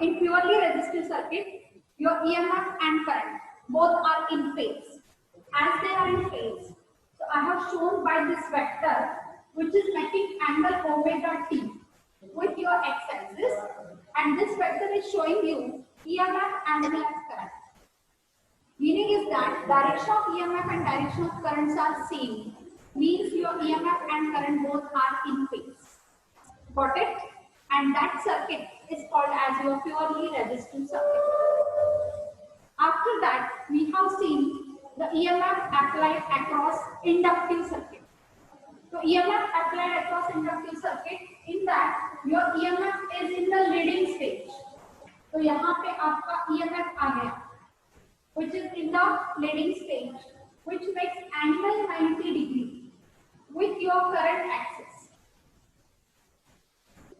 in purely resistive circuit, your EMF and current both are in phase. As they are in phase, so I have shown by this vector, which is making angle omega t with your x-axis, and this vector is showing you EMF as well as current. Meaning is that direction of EMF and direction of currents are same. Means your EMF and current both are in phase. Got it? And that circuit is called as your purely resistive circuit. After that, we have seen the EMF applied across inductive circuit. So EMF applied across inductive circuit, in that your EMF is in the leading stage. तो यहाँ पे आपका EMF आ गया, which is in the leading stage, which makes angle 90 degree with your current axis.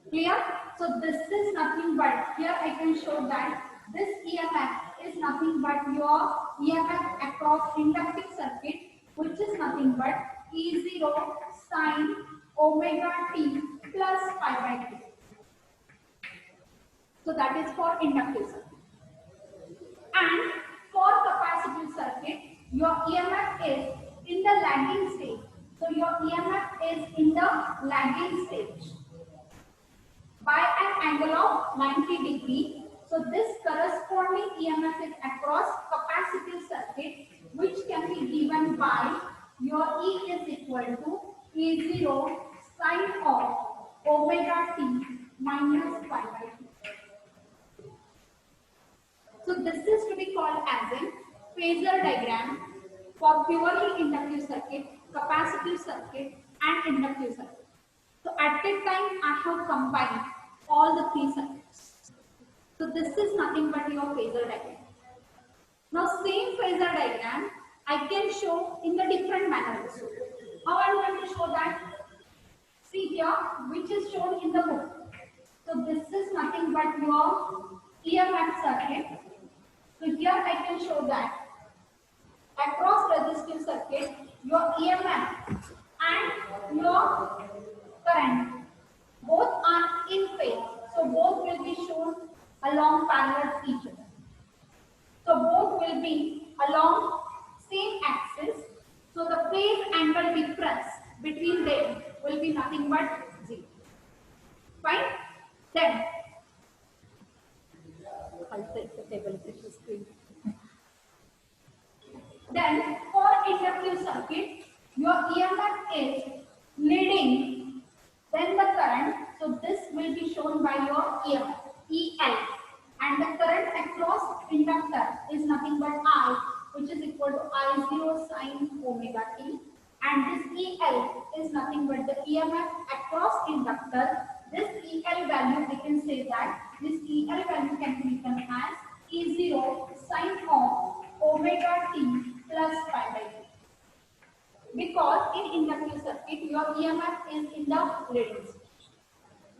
Clear? So this is nothing but, here I can show that this EMF is nothing but your EMF across inductive circuit, which is nothing but E0 sine omega t plus pi by t. So that is for inductive circuit. And for capacitive circuit, your EMF is in the lagging stage. So your EMF is in the lagging stage by an angle of 90 degree. So this corresponding EMF is across capacitive circuit, which can be given by your E is equal to E0 sine of omega t minus pi by t. So this is to be called as a phasor diagram for purely inductive circuit, capacitive circuit and inductive circuit. So at that time I have combined all the three circuits. So this is nothing but your phasor diagram. Now same phasor diagram I can show in the different manner also. How I am going to show that? See here, which is shown in the book. So this is nothing but your EMF circuit. So here I can show that across resistive circuit, your EMF and your current both are in phase. So both will be shown along parallel each other. So both will be along same axis. So the phase angle difference between them will be nothing but 0. Fine? Then I'll take the table screen. Then for inductive circuit, your EMF is leading, then the current. So this will be shown by your EMF, EL, and the current across inductor is nothing but I, which is equal to I0 sine omega t, and this EL is nothing but the EMF across inductor. This EL value, we can say that this EL value can be written as E0 sine of omega t plus pi by t. Because in inductive circuit, your EMF is in the leading stage.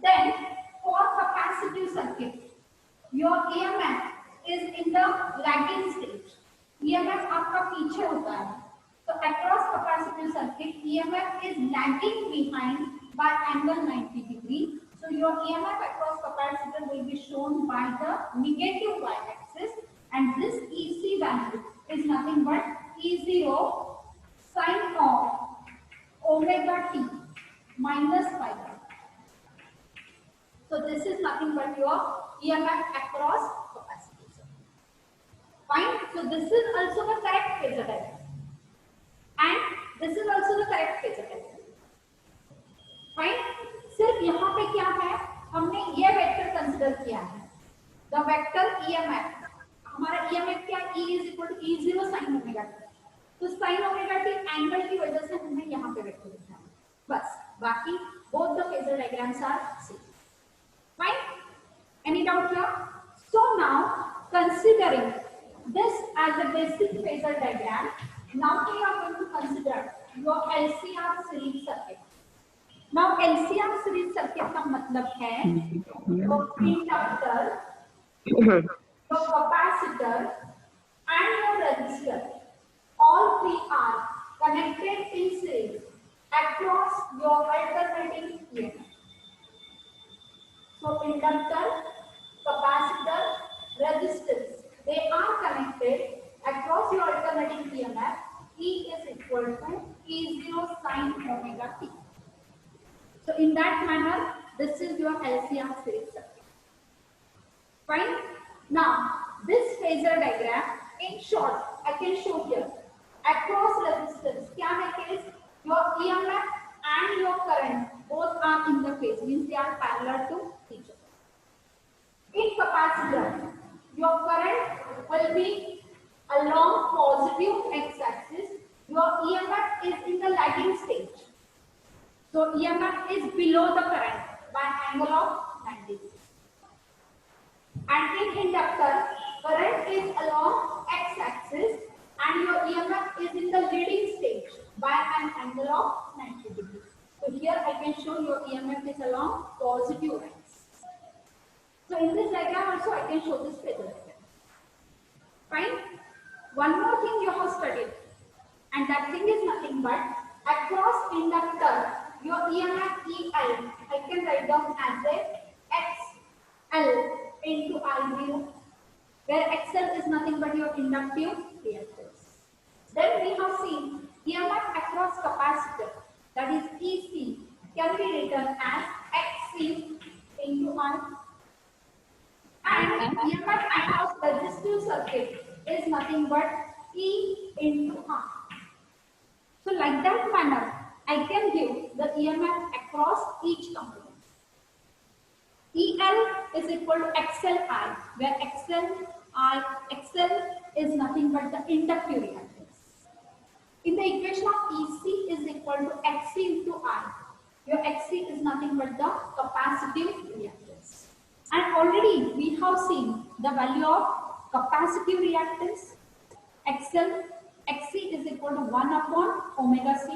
Then for capacitive circuit, your EMF is in the lagging stage. EMF आपका पीछे होता है. So across capacitive circuit, EMF is lagging behind by angle 90 degree. So your EMF across capacitor will be shown by the negative y-axis, and this EC value is nothing but E0 sine of omega t minus pi by t. So this is nothing but your EMF across capacitor. Fine. So this is also the correct phasor diagram, and this is also the correct phasor diagram. Fine. सिर्फ यहाँ पे क्या है, हमने ये vector consider किया है, the vector EMF. हमारा EMF क्या, E is equal to E0 sin omega t. तो sin omega t एंगल की वजह से हमने यहाँ पे वेक्टर लिखा है. बस, बाकी both the phasor diagrams are same. Fine. Any doubt here? So now considering this as a basic phasor diagram, now we are going to consider your LCR series circuit. Now LCR series circuit का मतलब है your inductor, your capacitor and your resistor, all three are connected in series across your alternating EMF. So inductor, capacitor E is equal to E0 sine omega t. So in that manner, this is your LCR series circuit. Fine. Now, this phasor diagram, in short, I can show here. Across resistance, क्या है case? Your EMF and your current both are in the phase, means they are parallel to each other. In capacitor, your current will be along positive x-axis. Your EMF is in the lagging stage. So EMF is below the current by angle of 90 degrees. And in inductor, current is along x-axis and your EMF is in the leading stage by an angle of 90 degrees. So here I can show your EMF is along positive x. So in this diagram also I can show this phasor diagram. Fine. One more thing you have studied, and that thing is nothing but across inductor, your EMF EL, I can write down as a XL into I0, where XL is nothing but your inductive reactance. Then we have seen EMF across capacitor, that is EC, can be written as XC into I. And EMF across resistive circuit is nothing but E into R. So like that manner, I can give the EMF across each component. EL is equal to XLI, where XL is nothing but the inductive reactance. In the equation of EC is equal to XC into I, where XC is nothing but the capacitive reactance. And already we have seen the value of capacitive reactance. XC is equal to 1 upon omega C.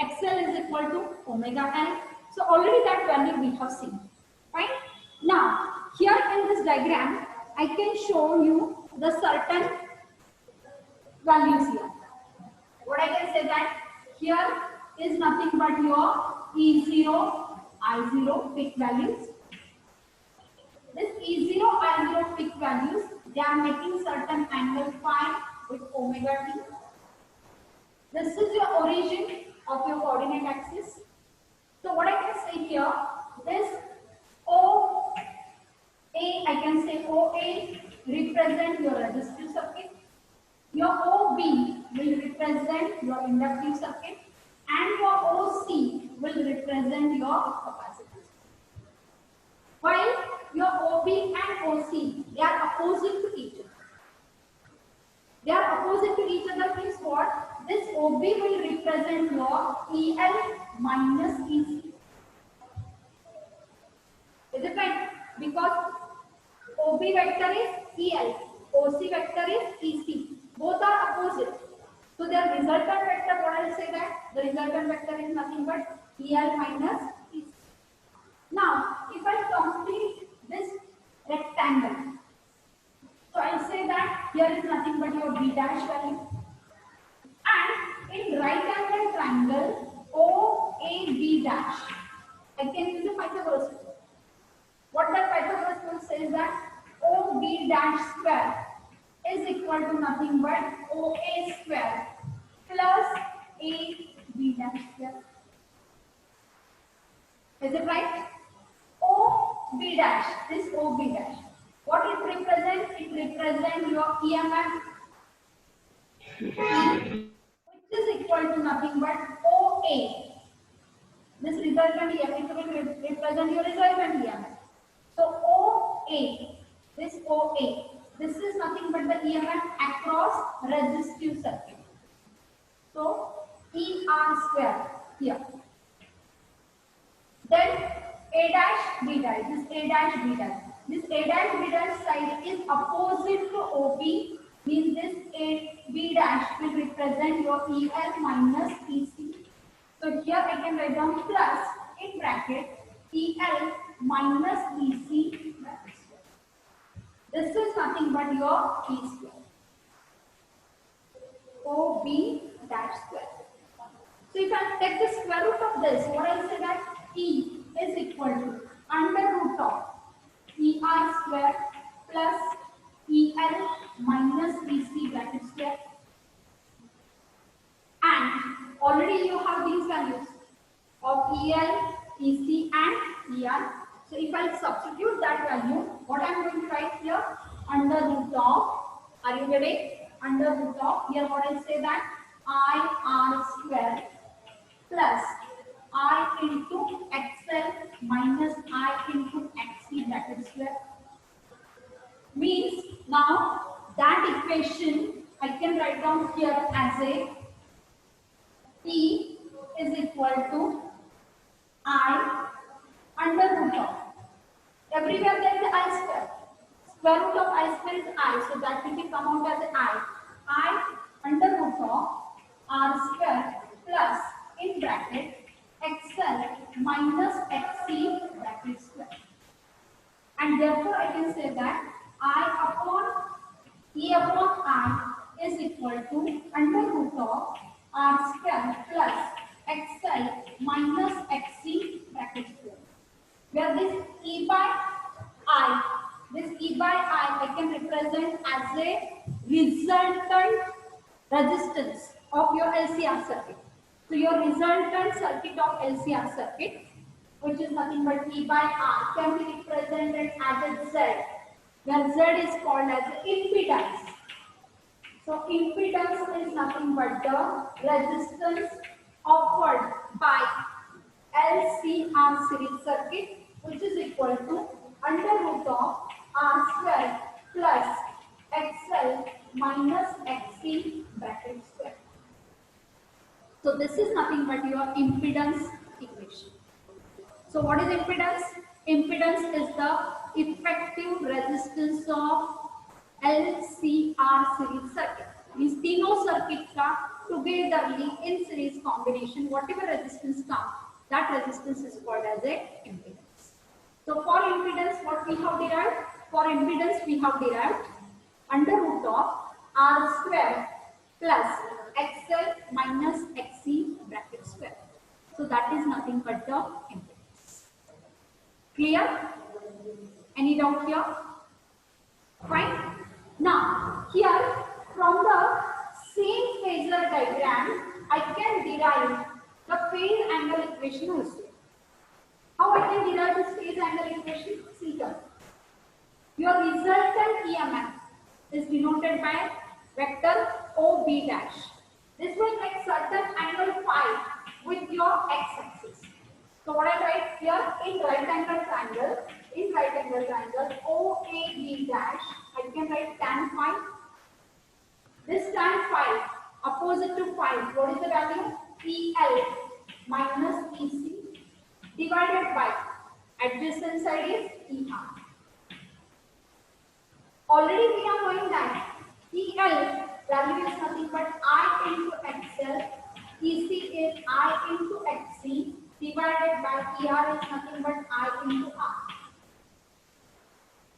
XL is equal to omega L. So already that value we have seen. Fine. Now here in this diagram, I can show you the certain values here. What I can say that here is nothing but your E0, I0 peak values. This E0, I0 peak values, they are making certain angle phi with omega t. This is your origin of your coordinate axis. So what I can say here, this OA, I can say OA represent your resistive circuit. Your OB will represent your inductive circuit, and your OC will represent your capacitor. While your OB and OC, they are opposite to each other. They are opposite to each other means what? This OB will represent your EL minus EC. Is it right? Because OB vector is EL, OC vector is EC. Both are opposite. So their resultant vector, what I will say that the resultant vector is nothing but EL minus EC. Now, if I complete this rectangle, so I will say that here is nothing but your B dash value. And in right angle triangle OAB dash, I can use the Pythagoras rule. What that Pythagoras rule says that OB dash square is equal to nothing but OA square plus AB dash square. Is it right? OB dash, this OB dash. What it represents? It represents your EMF, which is equal to nothing but OA. This resultant EMF will represent your resultant EMF. So OA, this OA, this is nothing but the EMF across resistive circuit. So ER square here. Then A dash B dash, this A dash B dash. This A dash B dash side is opposite to OB, means this A B dash will represent your EL minus EC. So here I can write down plus in bracket EL minus EC. This is nothing but your E square. OB dash square. So if I take the square root of this, what I will say that E is equal to under root of ER square plus EL minus EC bracket square. Already you have these values of EL, EC and ER. So if I substitute that value, what I am going to write here? Under root of, are you getting? Under root of, here what I say that IR square plus I into XL minus I into XC bracket square. Means now that equation I can write down here as a E is equal to I under root of. Everywhere there is I square. Square root of I square is I, so that will be come out as I. I under root of R square plus in bracket XL minus XC bracket square. And therefore I can say that I upon E upon I is equal to under root of R square plus XL minus XC bracket square. Where this E by I can represent as a resultant resistance of your LCR circuit. So your resultant circuit of LCR circuit, which is nothing but E by R, can be represented as a Z, where Z is called as impedance. So impedance is nothing but the resistance offered by LCR series circuit, which is equal to under root of R square plus XL minus XC bracket square. So this is nothing but your impedance equation. So what is impedance? Impedance is the effective resistance of LCR series circuit. These तीनों circuit का togetherly in series combination, whatever resistance comes, that resistance is called as a impedance. So for impedance, what we have derived? For impedance, we have derived under root of R square plus XL minus XC bracket square. So that is nothing but the impedance. Clear? Any doubt here? Fine. Now, here from the same phasor diagram, I can derive the phase angle equation also. How I can derive this phase angle equation? See here. Your resultant EMF is denoted by vector OB dash. This will make certain angle phi with your x-axis. So what I write here in right angle triangle, OAB dash, I can write tan phi. This tan phi opposite to phi, what is the value? EL minus EC divided by adjacent side is ER. Already we are knowing that EL value is nothing but I into XL, EC is I into XC divided by ER is nothing but I into R.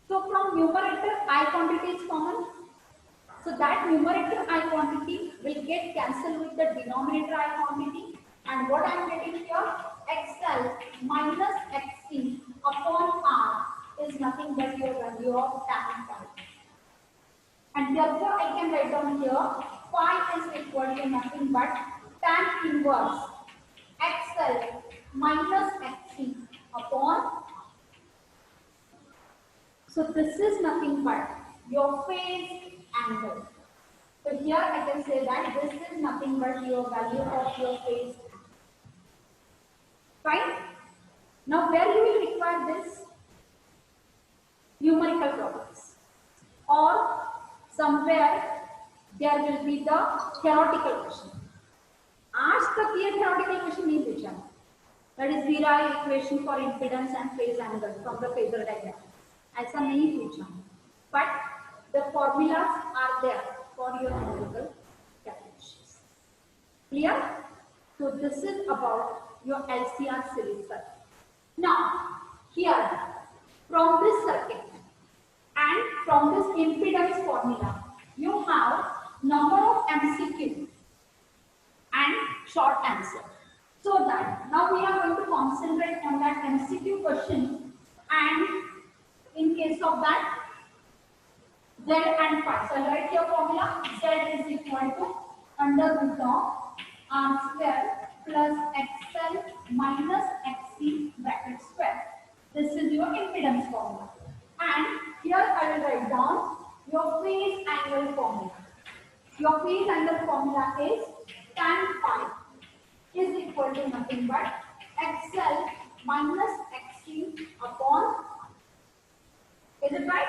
So from numerator I quantity is common. So that numerator I quantity will get cancelled with the denominator I quantity, and what I am getting here, XL minus XC upon R is nothing but your value of tan phi. And therefore I can write down here phi is equal to nothing but tan inverse XL minus XC upon R. So this is nothing but your phase angle. So here I can say that this is nothing but your value of your phase angle. Fine? Now where you will require this? Numerical problems. Or somewhere there will be the theoretical question. आज तक ये theoretical question नहीं पूछा. That is Vira equation for impedance and phase angle from the phasor diagram. ऐसा नहीं पूछा. But the formulas are there for your numerical calculations. Clear? So this is about your LCR series circuit. Now here from this circuit and from this impedance formula, you have number of MCQ and short answer. So that now we are going to concentrate on that MCQ question, and in case of that Z and phi. So write your formula. Z is equal to under root of R square plus XL minus XC bracket square. This is your impedance formula. And here I will write down your phase angle formula. Your phase angle formula is tan phi is equal to nothing but XL minus XC upon. Is it right?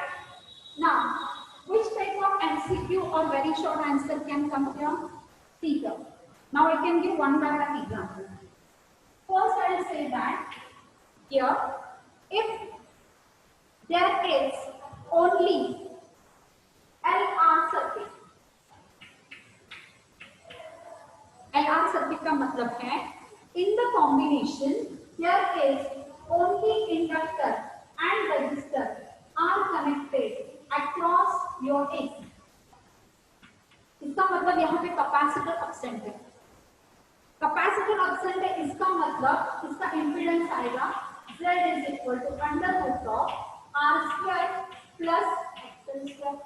Now, which type of MCQ or very short answer can come here? See here. Now I can give one by one example. First I will say that here, if there is only LR circuit, LR circuit का मतलब है in the combination there is only inductor and resistor are connected across your AC. इसका मतलब यहाँ पे capacitor absent है. Capacitor absent है इसका मतलब इसका इम्पीडेंस आएगा Z is equal to under root of R square plus XL square.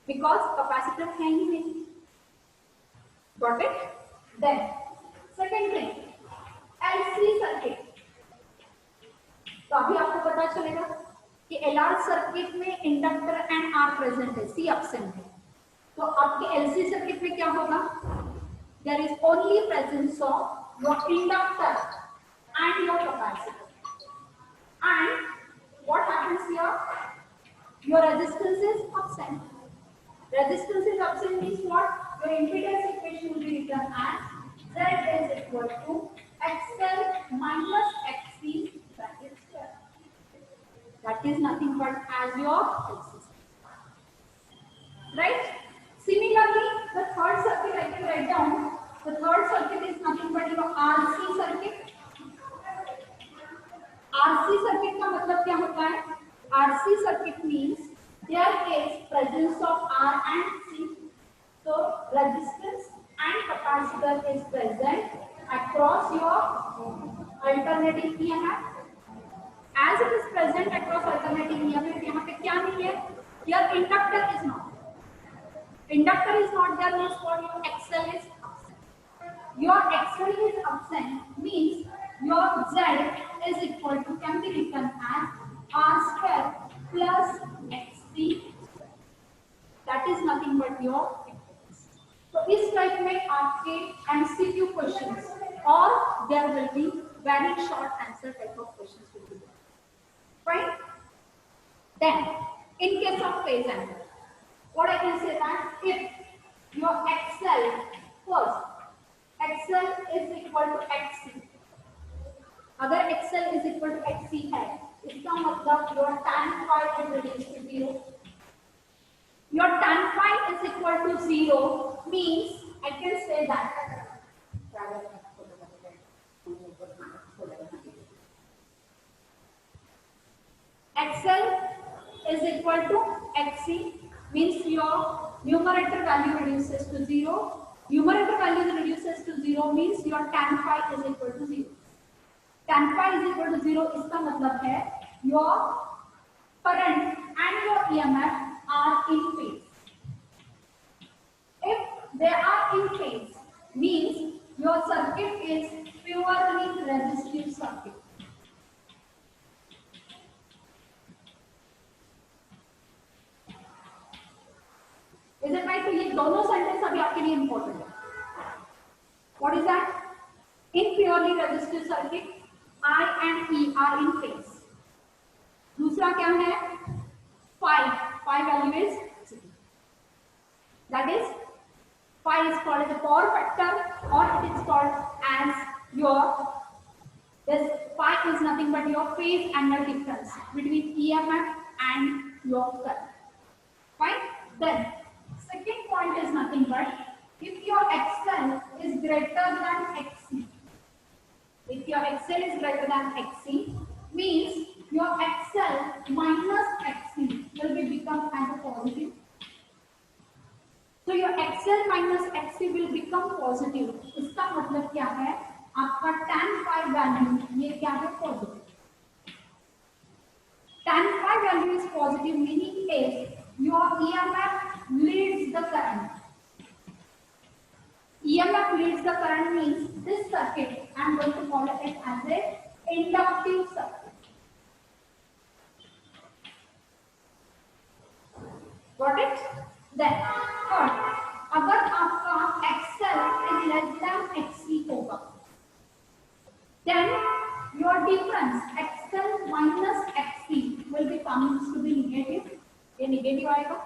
Because capacitor है ही नहीं. Got it? Then second thing, LC circuit. तो अभी आपको पता चलेगा कि LR सर्किट में इंडक्टर एंड R प्रेजेंट है, C absent है. तो आपके LC सर्किट में क्या होगा? There is only presence of your inductor and your capacitor. And what happens here? Your resistance is absent. Resistance is absent means what? Your impedance equation will be written as Z is equal to XL minus XC bracket square. That is nothing but as your resistance. Right? Similarly, the third circuit I can write down. The third circuit is nothing but your RC circuit. RC circuit का मतलब क्या होता है? RC circuit means there is presence of R and C. So resistance and capacitor is present across your alternating EMF. As it is present across alternating EMF, यहाँ पे क्या नहीं है? Your inductor is not. Inductor is not there means what? Your XL is absent. Your XL is absent means your Z is equal to can be written as R square plus XC. That is nothing but your impedance. तो इस type में आपके MCQ questions or there will be very short answer type of questions will be there. Fine. Then in case of phase angle, what I can say that if your XL first, XL is equal to XC. अगर XL is equal to XC है, इसका मतलब your tan phi is reduced to 0. Your tan phi is equal to 0 means I can say that XL is equal to XC means your numerator value reduces to 0. Numerator value reduces to 0 means your tan phi is equal to 0. Tan phi is equal to 0 इसका मतलब है your current and your EMF are in phase. If they are in phase means your circuit is purely resistive circuit. Is it right? तो ये दोनों sentence अभी आपके लिए important है. What is that? In purely resistive circuit, I and E are in phase. दूसरा क्या है? Phi value is 0. That is, phi is called as a power factor or it is called as your, this phi is nothing but your phase angle difference between EMF and your current. Fine? Then, second point is nothing but if your XL is greater than XC. If your XL is greater than XC means your XL minus XC will be become as a positive. So your XL minus XC will become positive. इसका मतलब क्या है? आपका tan phi value ये क्या है? Positive. Tan phi value is positive meaning is your EMF leads the current. EMF leads the current means this circuit, I am going to call it as a inductive circuit. Got it? Then third, अगर आपका XL is less than XC होगा, then your difference XL minus XC will be comes to be negative. ये negative आएगा.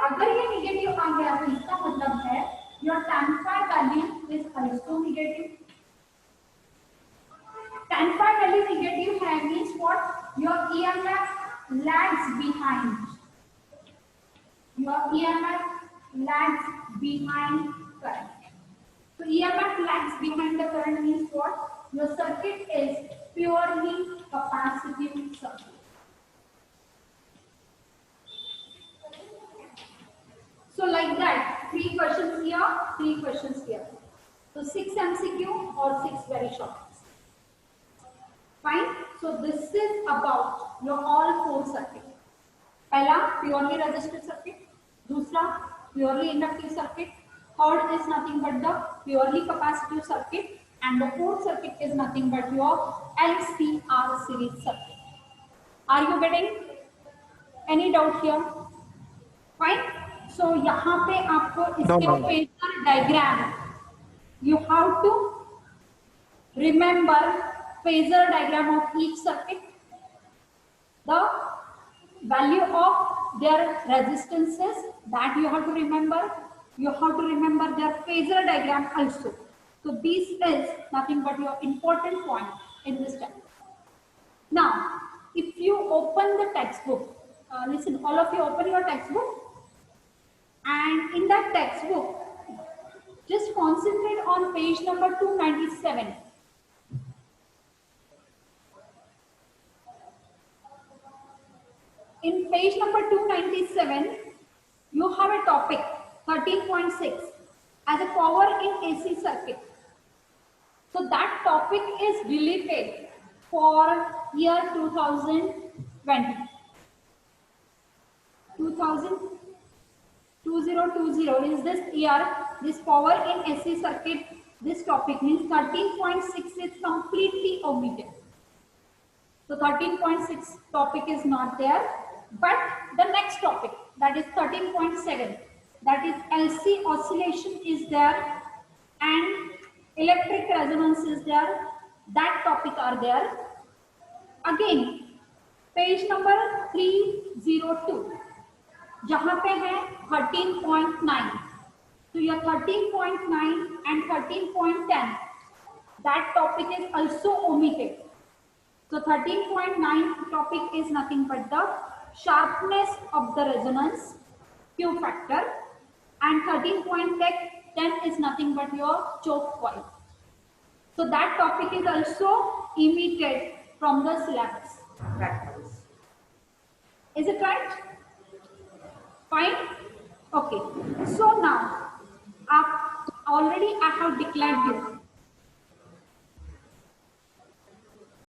अगर ये negative आ गया तो इसका मतलब है your tan phi value is also negative. Tan phi value negative है means what? Your EMF lags behind. Your EMF lags behind current. So EMF lags behind the current means what? Your circuit is purely capacitive circuit. So like that, 3 questions here, 3 questions here. So 6 MCQ or 6 very short. Fine. So this is about your all 4 circuits. पहला purely resistive circuit, दूसरा purely inductive circuit, third is nothing but the purely capacitive circuit, and the fourth circuit is nothing but your LCR series circuit. Are you getting any doubt here? Fine. So यहाँ पे आपको इसके phasor diagram, you have to remember phasor diagram of each circuit, the value of their resistances that you have to remember. You have to remember their phasor diagram also. So this is nothing but your important point in this chapter. Now, if you open the textbook, listen, all of you open your textbook, and in that textbook, just concentrate on page number 297. In page number 297, you have a topic 13.6 as a power in AC circuit. So that topic is related for year 2020. 2020 is this year. This power in AC circuit, this topic means 13.6 is completely omitted. So 13.6 topic is not there. But the next topic, that is 13.7, that is LC oscillation is there and electric resonance is there. That topic are there. Again, page number 302, जहाँ पे है 13.9. So your 13.9 and 13.10, that topic is also omitted. So 13.9 topic is nothing but the sharpness of the resonance, Q factor, and 13.10 is nothing but your choke coil. So that topic is also omitted from the syllabus. Is it right? Fine? Okay. So now, already I have declared you